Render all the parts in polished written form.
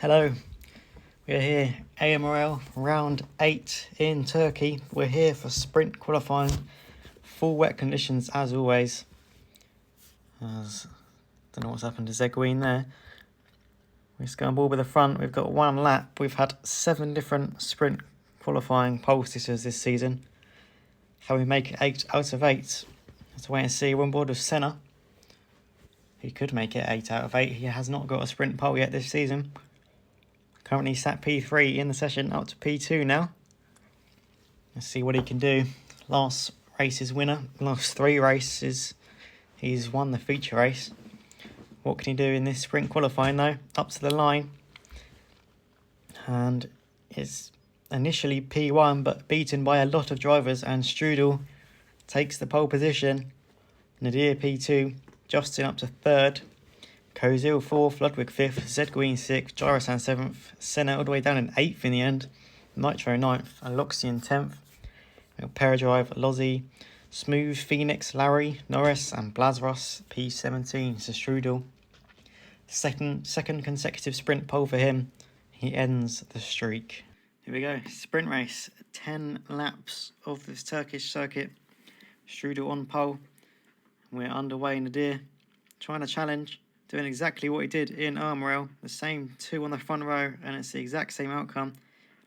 Hello, we're here, AMRL round 8 in Turkey. We're here for sprint qualifying, full wet conditions as always. Don't know what's happened to Zegween there. We're just going ball with the front. We've got one lap. We've had 7 different sprint qualifying pole sitters this season. Can we make it 8 out of 8? Let's wait and see. We're on board with Senna. He could make it 8 out of 8. He has not got a sprint pole yet this season. Currently sat P3 in the session, up to P2 now. Let's see what he can do. Last race's winner. Last 3 races, he's won the feature race. What can he do in this sprint qualifying though? Up to the line. And it's initially P1, but beaten by a lot of drivers. And Strudel takes the pole position. Nadir P2. Justin up to 3rd. Kozil 4th, Ludwig 5th, Zegween 6th, Gyrosan 7th, Senna all the way down in 8th in the end, Nitro 9th, Aloxian 10th, Paradrive, Lozzie, Smooth, Phoenix, Larry, Norris and Blazros P17, so Strudel. Second consecutive sprint pole for him, he ends the streak. Here we go, sprint race, 10 laps of this Turkish circuit, Strudel on pole, we're underway. Nadir trying to challenge, doing exactly what he did in AMRL, the same 2 on the front row, and it's the exact same outcome.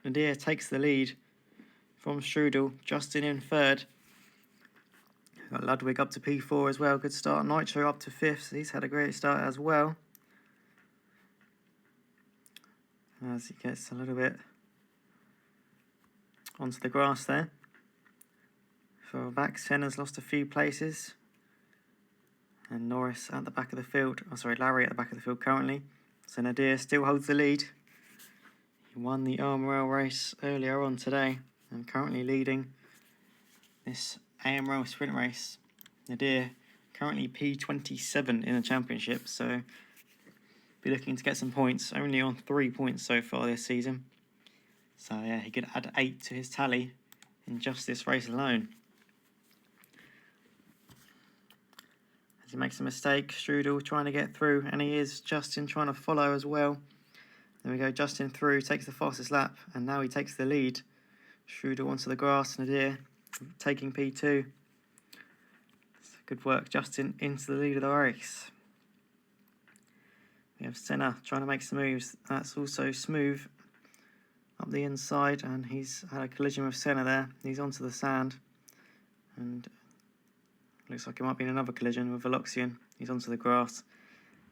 Nadir takes the lead from Strudel, Justin in 3rd. Got Ludwig up to P4 as well, good start. Nitro up to 5th, so he's had a great start as well. As he gets a little bit onto the grass there. For back, Senna's lost a few places. And Norris at the back of the field. Larry at the back of the field currently. So Nadir still holds the lead. He won the AMRL race earlier on today and currently leading this AMRL sprint race. Nadir currently P27 in the championship, so be looking to get some points. Only on 3 points so far this season. So yeah, he could add 8 to his tally in just this race alone. He makes a mistake, Strudel trying to get through, and he is. Justin trying to follow as well. There we go, Justin through, takes the fastest lap, and now he takes the lead. Strudel onto the grass, Nadir taking P2. Good work, Justin into the lead of the race. We have Senna trying to make some moves. That's also Smooth up the inside, and he's had a collision with Senna there. He's onto the sand, and looks like it might be another collision with Aloxian. He's onto the grass.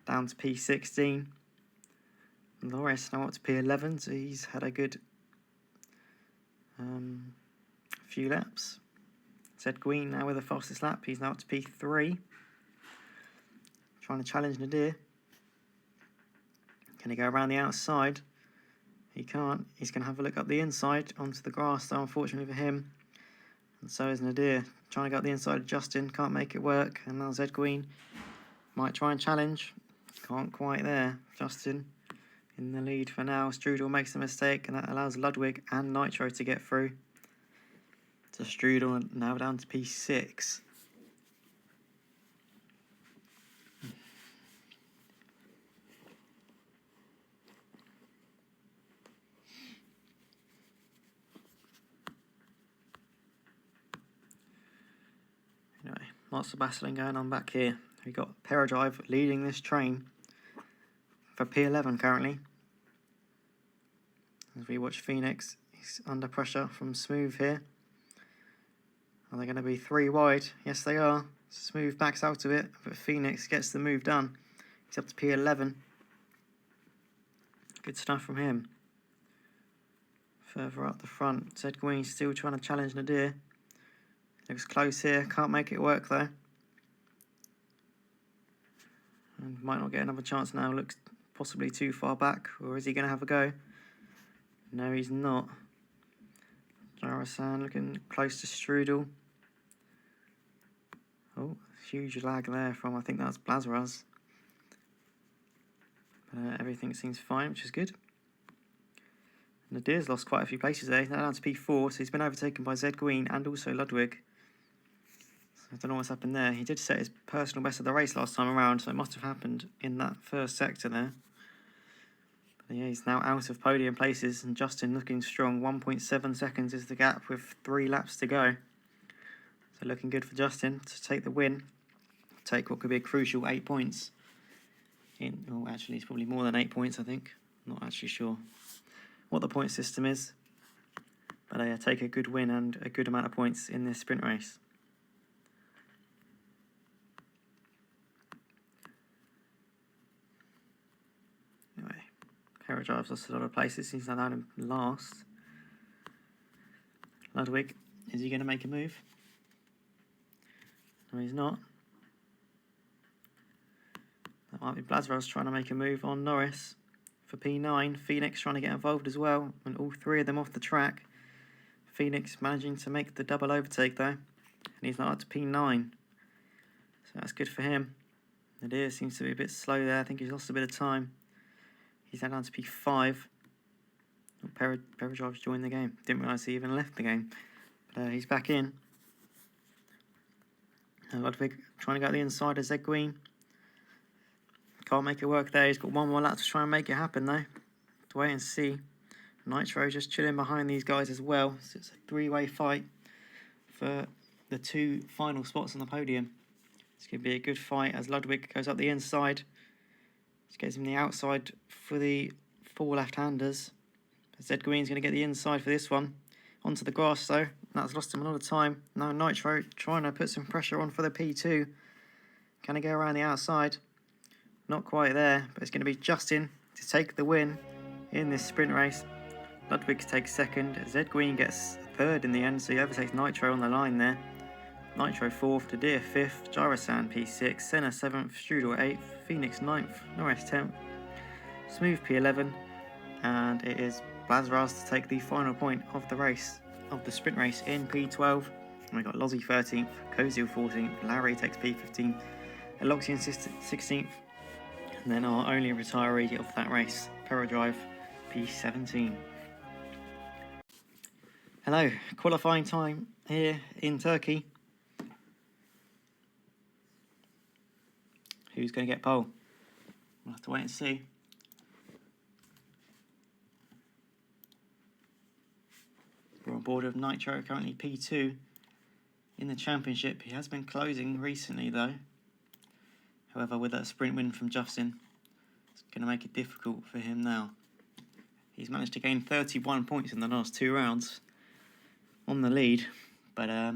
Down to P16. Norris now up to P11, so he's had a good few laps. Zegween now with the fastest lap. He's now up to P3. Trying to challenge Nadir. Can he go around the outside? He can't. He's going to have a look up the inside onto the grass, though, unfortunately for him. And so is Nadir. Trying to get up the inside of Justin, can't make it work. And now Zegween might try and challenge. Can't quite there. Justin in the lead for now. Strudel makes a mistake, and that allows Ludwig and Nitro to get through. So Strudel now down to P6. Anyway, lots of battling going on back here. We've got Paradrive leading this train for P11 currently. As we watch Phoenix, he's under pressure from Smooth here. Are they going to be 3 wide? Yes, they are. Smooth backs out of it, but Phoenix gets the move done. He's up to P11. Good stuff from him. Further up the front, Zegween still trying to challenge Nadir. Looks close here, can't make it work though. And might not get another chance now, looks possibly too far back, or is he going to have a go? No, he's not. Gyrosan looking close to Strudel. Oh, huge lag there from, I think that's Blazros. Everything seems fine, which is good. Nadir's lost quite a few places there. He's now down to P4, so he's been overtaken by Zegween and also Ludwig. I don't know what's happened there. He did set his personal best of the race last time around, so it must have happened in that first sector there. Yeah, he's now out of podium places, and Justin looking strong. 1.7 seconds is the gap with 3 laps to go. So looking good for Justin to take the win. Take what could be a crucial 8 points. Actually, it's probably more than 8 points, I think. Not actually sure what the point system is. But take a good win and a good amount of points in this sprint race. Anyway, Carrot drives lost a lot of places. He's now down in last. Ludwig, is he going to make a move? No, he's not. That might be Blazros trying to make a move on Norris for P9. Phoenix trying to get involved as well, and all 3 of them off the track. Phoenix managing to make the double overtake though, and he's now up to P9. So that's good for him. Nadir seems to be a bit slow there. I think he's lost a bit of time. He's now down to P5. Perodrive's joined the game. Didn't realise he even left the game. But he's back in. And Ludwig trying to go to the inside of Zegween. Can't make it work there. He's got 1 more lap to try and make it happen though. To wait and see. Nitro just chilling behind these guys as well. So it's a 3-way fight for the 2 final spots on the podium. It's going to be a good fight as Ludwig goes up the inside. Just gets him the outside for the 4 left-handers. Zed Green's going to get the inside for this one. Onto the grass though. That's lost him a lot of time. Now Nitro trying to put some pressure on for the P2. Can he go around the outside? Not quite there, but it's going to be Justin to take the win in this sprint race. Ludwig takes 2nd. Zed Green gets 3rd in the end, so he overtakes Nitro on the line there. Nitro 4th, Nadir 5th, Gyrosan P6, Senna 7th, Strudel 8th, Phoenix 9th, Norris 10th, Smooth P11, and it is Blazras to take the final point of the race, of the sprint race in P12. And we've got Lozzie 13th, Kozil 14th, Larry takes P15, Eloxian 16th, and then our only retiree of that race, Perodrive P17. Hello, qualifying time here in Turkey. Who's going to get pole? We'll have to wait and see. We're on board of Nitro, currently P2 in the championship. He has been closing recently though. However, with that sprint win from Justin, it's going to make it difficult for him now. He's managed to gain 31 points in the last 2 rounds on the lead, but yeah,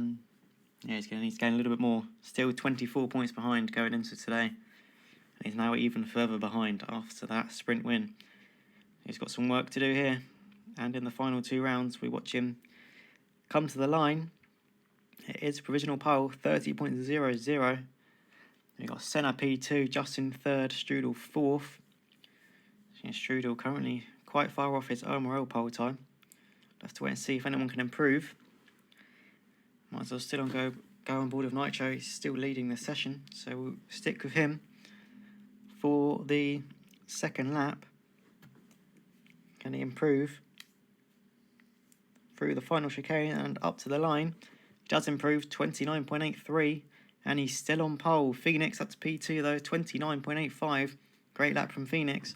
he's going to need to gain a little bit more. Still 24 points behind going into today. And he's now even further behind after that sprint win. He's got some work to do here. And in the final 2 rounds, we watch him come to the line. It is provisional pole, 30.00. We've got Senna P2, Justin 3rd, Strudel 4th. Strudel currently quite far off his AMRL pole time. We'll have to wait and see if anyone can improve. Might as well still go on board of Nitro. He's still leading the session, so we'll stick with him for the 2nd lap. Can he improve through the final chicane and up to the line? He does improve, 29.83, and he's still on pole. Phoenix up to P2 though, 29.85. Great lap from Phoenix.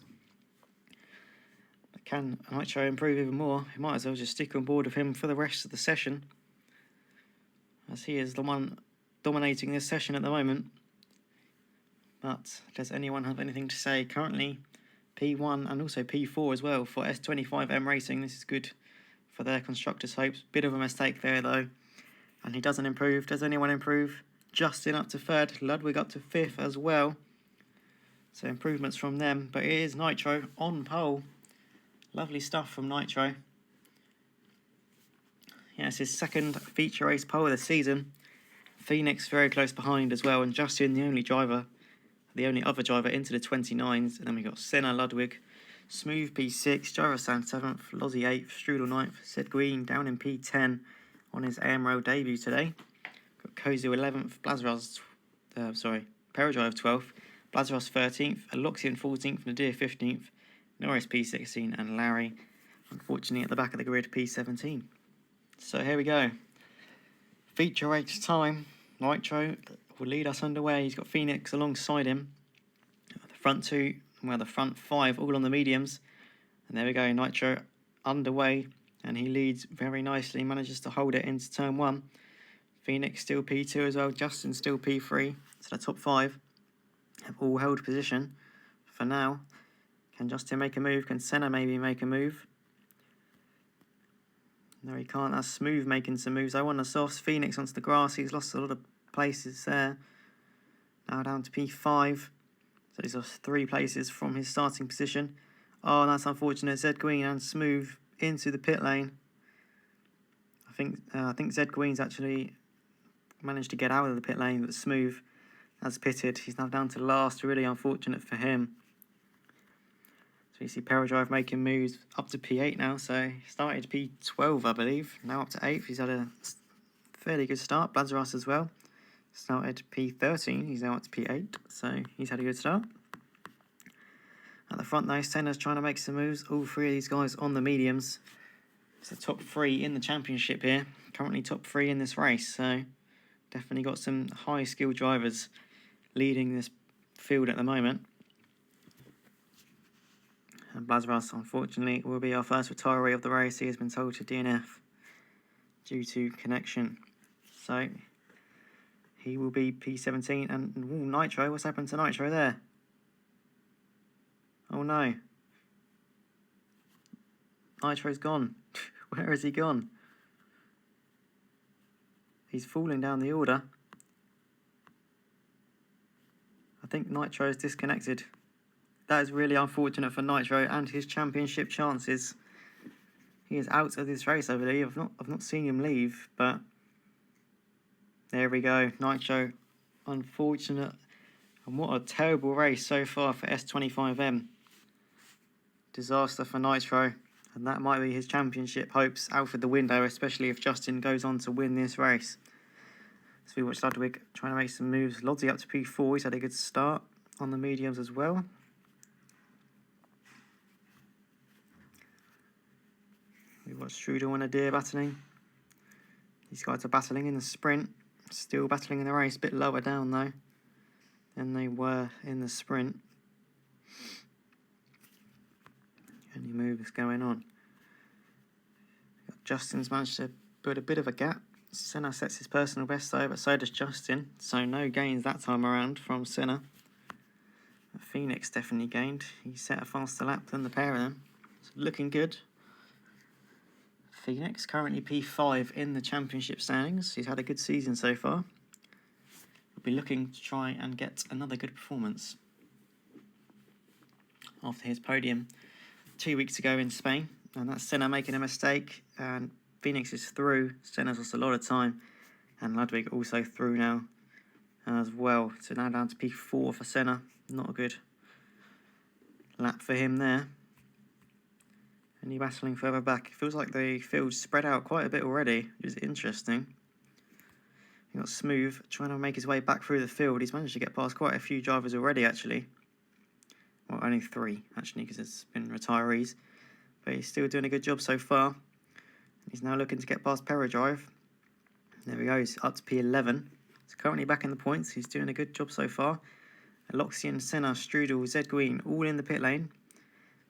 But can Nitro improve even more? He might as well just stick on board with him for the rest of the session, as he is the one dominating this session at the moment. But does anyone have anything to say? Currently P1 and also P4 as well for S25M Racing. This is good for their constructors' hopes. Bit of a mistake there though. And he doesn't improve. Does anyone improve? Justin up to 3rd, Ludwig up to 5th as well. So improvements from them. But it is Nitro on pole. Lovely stuff from Nitro. Yeah, it's his 2nd feature race pole of the season. Phoenix very close behind as well, and Justin the only other driver into the 29s. And then we got Senna, Ludwig, Smooth P6, Gyrosan 7th, Lozzie 8th, Strudel 9th, Sid Green down in P10 on his AMRL debut today. Got Kozil 11th, Perodrive 12th, Blazros 13th, Aloxian 14th, Nadir 15th, Norris P16, and Larry, unfortunately at the back of the grid, P17. So here we go. Feature race time. Nitro will lead us underway. He's got Phoenix alongside him. The front 2, well, the front 5 all on the mediums. And there we go, Nitro underway, and he leads very nicely, manages to hold it into turn 1. Phoenix still P2 as well, Justin still P3, so the top 5 have all held position for now. Can Justin make a move? Can Senna maybe make a move? No, he can't. That's Smooth making some moves. I want the softs. Phoenix onto the grass. He's lost a lot of places there. Now down to P5. So he's lost 3 places from his starting position. Oh, that's unfortunate. Zed Green and Smooth into the pit lane. I think Zed Green's actually managed to get out of the pit lane, but Smooth has pitted. He's now down to last. Really unfortunate for him. So you see Paradrive making moves up to P8 now. So he started P12, I believe. Now up to 8th. He's had a fairly good start. Blazarus as well. Started P13. He's now up to P8. So he's had a good start. At the front though, Senna's trying to make some moves. All 3 of these guys on the mediums. It's the top 3 in the championship here. Currently top 3 in this race. So definitely got some high skilled drivers leading this field at the moment. And Blazarus, unfortunately, will be our first retiree of the race. He has been told to DNF due to connection. So he will be P17. And Nitro, what's happened to Nitro there? Oh no. Nitro's gone. Where has he gone? He's falling down the order. I think Nitro's disconnected. That is really unfortunate for Nitro and his championship chances. He is out of this race, I believe. I've not seen him leave, but there we go. Nitro, unfortunate. And what a terrible race so far for S25M. Disaster for Nitro. And that might be his championship hopes out of the window, especially if Justin goes on to win this race. So we watch Ludwig trying to make some moves. Lodzi up to P4. He's had a good start on the mediums as well. We watch Strudel and Adair battling. These guys are battling in the sprint. Still battling in the race. A bit lower down though than they were in the sprint. Any moves going on? Justin's managed to put a bit of a gap. Senna sets his personal best though, but so does Justin. So no gains that time around from Senna. Phoenix definitely gained. He set a faster lap than the pair of them. So looking good. Phoenix currently P5 in the championship standings. He's had a good season so far. He'll be looking to try and get another good performance after his podium 2 weeks ago in Spain. And that's Senna making a mistake, and Phoenix is through. Senna's lost a lot of time, and Ludwig also through now as well. So now down to P4 for Senna. Not a good lap for him there. And he battling further back. It feels like the field's spread out quite a bit already, which is interesting. He got Smooth trying to make his way back through the field. He's managed to get past quite a few drivers already, actually. Well, only 3, actually, because there's been retirees. But he's still doing a good job so far. He's now looking to get past Paradrive. There we go, he's up to P11. He's currently back in the points. He's doing a good job so far. Loxian, Senna, Strudel, Zed Green, all in the pit lane.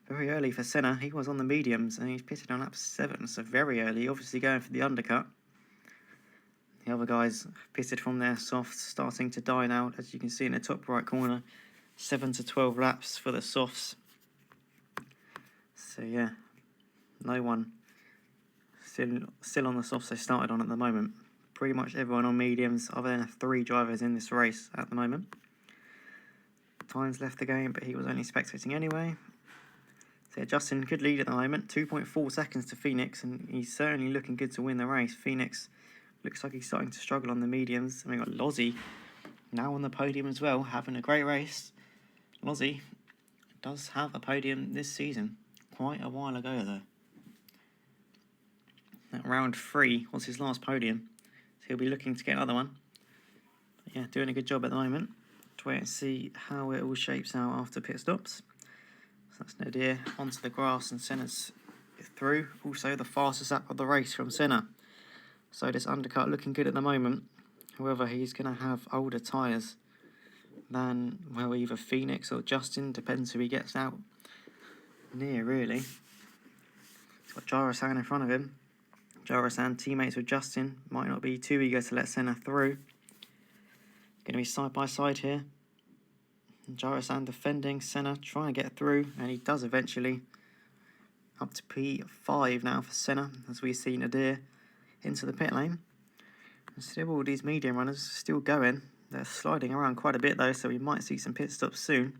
Very early for Senna. He was on the mediums and he's pitted on lap 7, so very early. Obviously going for the undercut. The other guys pitted from their softs, starting to die now, as you can see in the top right corner. 7 to 12 laps for the softs. So yeah, no one still on the softs they started on at the moment. Pretty much everyone on mediums, other than 3 drivers in this race at the moment. Times left the game, but he was only spectating anyway. So yeah, Justin could lead at the moment, 2.4 seconds to Phoenix, and he's certainly looking good to win the race. Phoenix looks like he's starting to struggle on the mediums. And we've got Lozzie now on the podium as well, having a great race. Lozzie does have a podium this season, quite a while ago though. That round 3 was his last podium, so he'll be looking to get another one. But yeah, doing a good job at the moment. To wait and see how it all shapes out after pit stops. So that's Nadir onto the grass, and Senna's through. Also the fastest lap of the race from Senna. So this undercut looking good at the moment. However, he's going to have older tyres than, well, either Phoenix or Justin. Depends who he gets out near, really. Gyrosan in front of him. Gyrosan teammates with Justin, might not be too eager to let Senna through. Going to be side by side here. Gyrosan defending, Senna trying to get through, and he does eventually. Up to P5 now for Senna, as we see Nadir into the pit lane. And still all these medium runners still going. They're sliding around quite a bit though, so we might see some pit stops soon.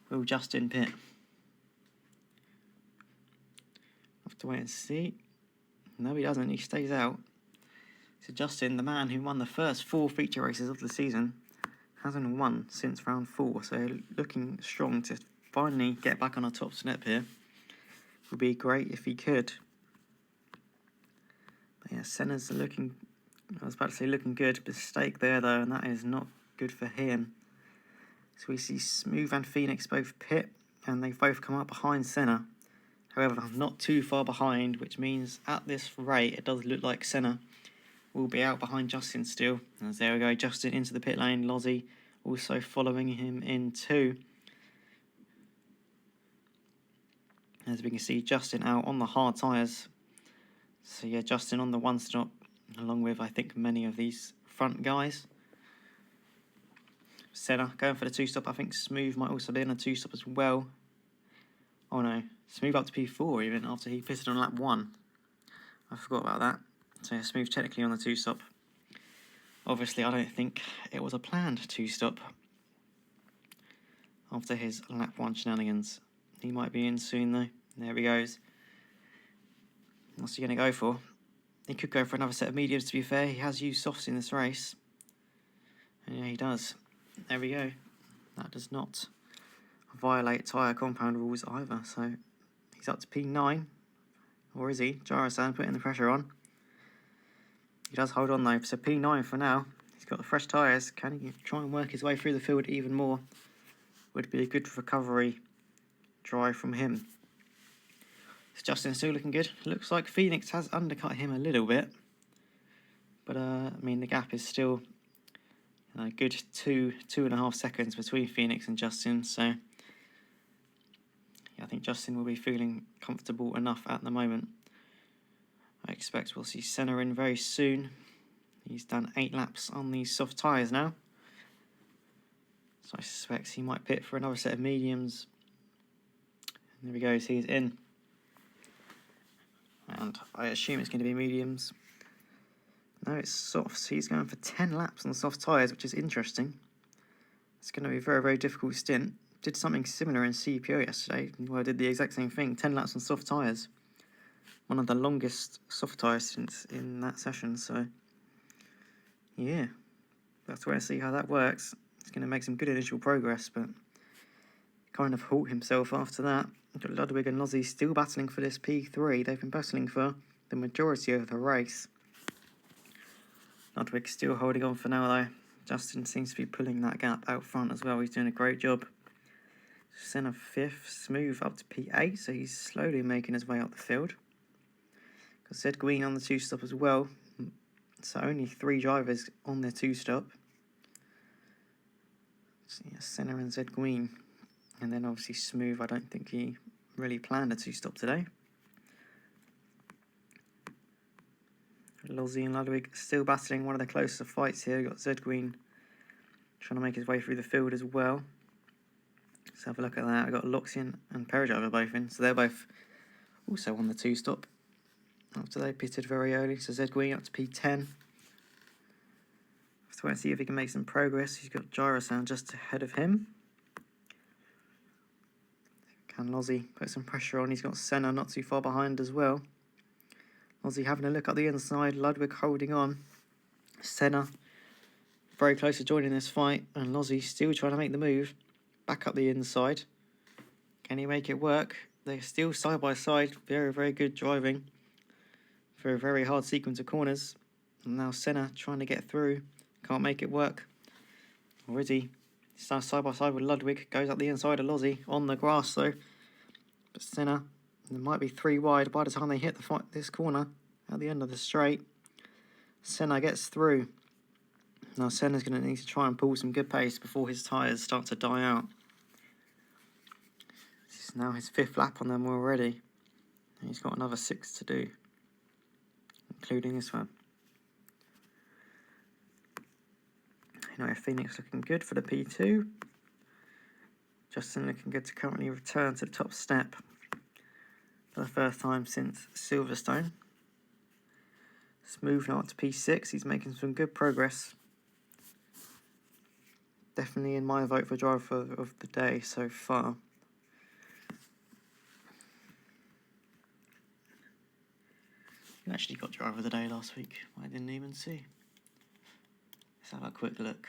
Will Justin pit? Have to wait and see. No, he doesn't. He stays out. So Justin, the man who won the first 4 feature races of the season, hasn't won since round 4. So looking strong to finally get back on a top snip here. Would be great if he could. But yeah, Senna's looking, I was about to say looking good. Mistake there though, and that is not good for him. So we see Smooth and Phoenix both pit, and they both come up behind Senna. However, not too far behind, which means at this rate, it does look like Senna will be out behind Justin still. As there we go, Justin into the pit lane. Lozzie also following him in too. As we can see, Justin out on the hard tyres. So yeah, Justin on the 1 stop, along with I think many of these front guys. Senna going for the 2 stop. I think Smooth might also be in a 2 stop as well. Oh no, Smooth up to P4 even after he pitted on lap 1. I forgot about that. So yeah, Smooth technically on the 2 stop. Obviously, I don't think it was a planned 2 stop after his lap 1 shenanigans. He might be in soon though. There he goes. What's he going to go for? He could go for another set of mediums, to be fair. He has used softs in this race. And yeah, he does. There we go. That does not violate tyre compound rules either. So he's up to P9. Or is he? Gyrosan putting the pressure on. He does hold on though. So P9 for now. He's got the fresh tyres. Can he try and work his way through the field even more? Would be a good recovery drive from him. Is Justin still looking good? Looks like Phoenix has undercut him a little bit. But I mean, the gap is still a good 2.5 seconds between Phoenix and Justin. So yeah, I think Justin will be feeling comfortable enough at the moment. I expect we'll see Senna in very soon. He's done 8 laps on these soft tyres now. So I suspect he might pit for another set of mediums. And there we go, so he's in. And I assume it's going to be mediums. No, it's softs. He's going for 10 laps on soft tyres, which is interesting. It's going to be a very, very difficult stint. Did something similar in CPO yesterday, where I did the exact same thing, 10 laps on soft tyres. One of the longest soft tyre stints in that session, so yeah. That's where I see how that works. It's going to make some good initial progress, but kind of halt himself after that. We've got Ludwig and Lozzie still battling for this P3. They've been battling for the majority of the race. Ludwig still holding on for now though. Justin seems to be pulling that gap out front as well. He's doing a great job. Senna 5th, Smooth up to P8, so he's slowly making his way up the field. Got Zed Green on the 2 stop as well. So only 3 drivers on their 2 stop. So yeah, Senna and Zed Green. And then obviously Smooth, I don't think he really planned a 2 stop today. Lozzie and Ludwig still battling one of the closer fights here. We've got Zed Green trying to make his way through the field as well. Let's have a look at that. We've got Loxian and Peridriver both in. So they're both also on the 2 stop after they pitted very early. So Zed Green up to P10. Just want to see if he can make some progress. He's got Gyrosan just ahead of him. Can Lozzie put some pressure on? He's got Senna not too far behind as well. Lozzie having a look at the inside. Ludwig holding on. Senna very close to joining this fight. And Lozzie still trying to make the move. Back up the inside. Can he make it work? They're still side by side. Very, very good driving. For a very hard sequence of corners. And now Senna trying to get through. Can't make it work. Or is he? He's now side by side with Ludwig. Goes up the inside of Lozzie. On the grass though. But Senna, there might be 3 wide by the time they hit this corner. At the end of the straight. Senna gets through. Now Senna's going to need to try and pull some good pace before his tyres start to die out. This is now his 5th lap on them already. And he's got another 6 to do, including this one. Anyway, Phoenix looking good for the P2. Justin looking good to currently return to the top step for the first time since Silverstone. Smooth now up to P6. He's making some good progress. Definitely in my vote for driver of the day so far. He actually got driver of the day last week. I didn't even see. Let's have a quick look.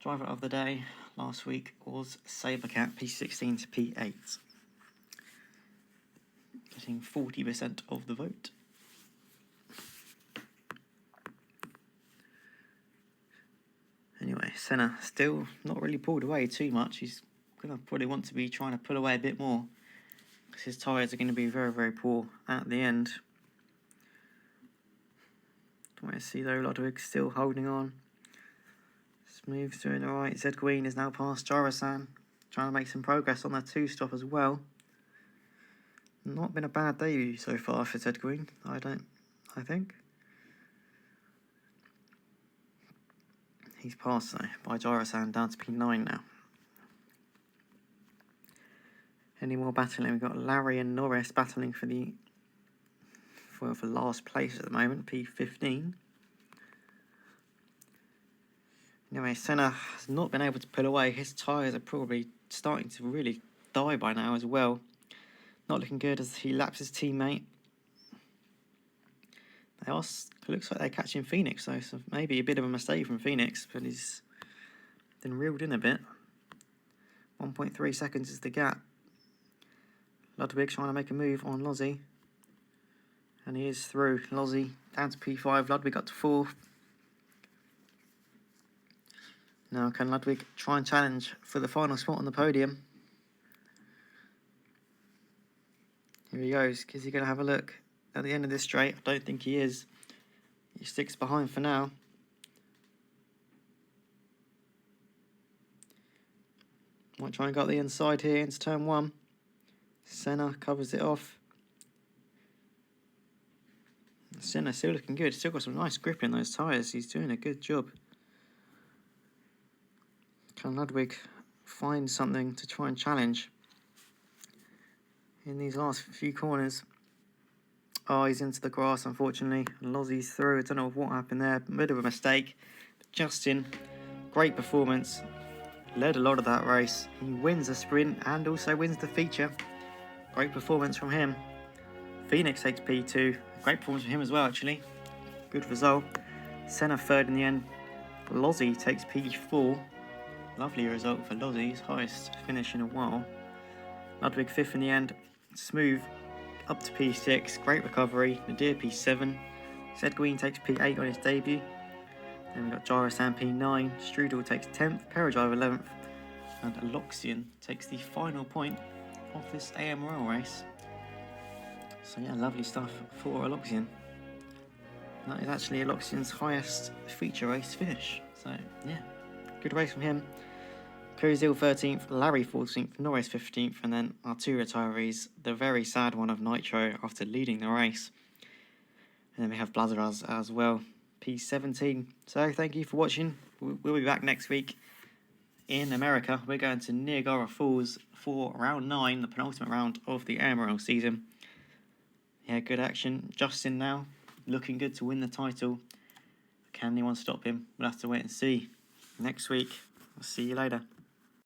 Driver of the day last week was Sabercat, P16 to P8. Getting 40% of the vote. Anyway, Senna still not really pulled away too much. He's going to probably want to be trying to pull away a bit more, because his tyres are going to be very, very poor at the end. Don't want to see though, Ludwig still holding on. Smooth doing alright. Zed Green is now past Jarasan, trying to make some progress on that 2-stop as well. Not been a bad debut so far for Zed Green, I think. He's passed though by Jarasan down to P9 now. Any more battling? We've got Larry and Norris battling for last place at the moment, P15. Anyway, Senna has not been able to pull away. His tyres are probably starting to really die by now as well. Not looking good as he laps his teammate. Looks like they're catching Phoenix though, so maybe a bit of a mistake from Phoenix, but he's been reeled in a bit. 1.3 seconds is the gap. Ludwig trying to make a move on Lozzie. And he is through. Lozzie down to P5, Ludwig up to 4th. Now can Ludwig try and challenge for the final spot on the podium? Here he goes. Is he going to have a look at the end of this straight? I don't think he is. He sticks behind for now. Might try and go up the inside here into turn 1. Senna covers it off. Senna still looking good. Still got some nice grip in those tyres. He's doing a good job. Can Ludwig find something to try and challenge in these last few corners? Oh, he's into the grass, unfortunately. Lozzie's through. I don't know what happened there. A bit of a mistake. But Justin, great performance. Led a lot of that race. He wins the sprint and also wins the feature. Great performance from him. Phoenix takes P2. Great performance from him as well, actually. Good result. Senna 3rd in the end. Lozzie takes P4. Lovely result for Lozzie, his highest finish in a while. Ludwig 5th in the end. Smooth up to P6. Great recovery. Nadir P7. Zed Green takes P8 on his debut. Then we've got Jarasan P9. Strudel takes 10th. Peradrive 11th. And Aloxian takes the final point of this AMRL race. So yeah, lovely stuff for Aloxian. That is actually Aloxian's highest feature race finish. So yeah, good race from him. Kozil 13th, Larry 14th, Norris 15th, and then our 2 retirees, the very sad one of Nitro after leading the race. And then we have Blazeraz as well, P17. So thank you for watching. We'll be back next week in America. We're going to Niagara Falls for round 9, the penultimate round of the AMRL season. Yeah, good action. Justin now looking good to win the title. Can anyone stop him? We'll have to wait and see next week. I'll see you later.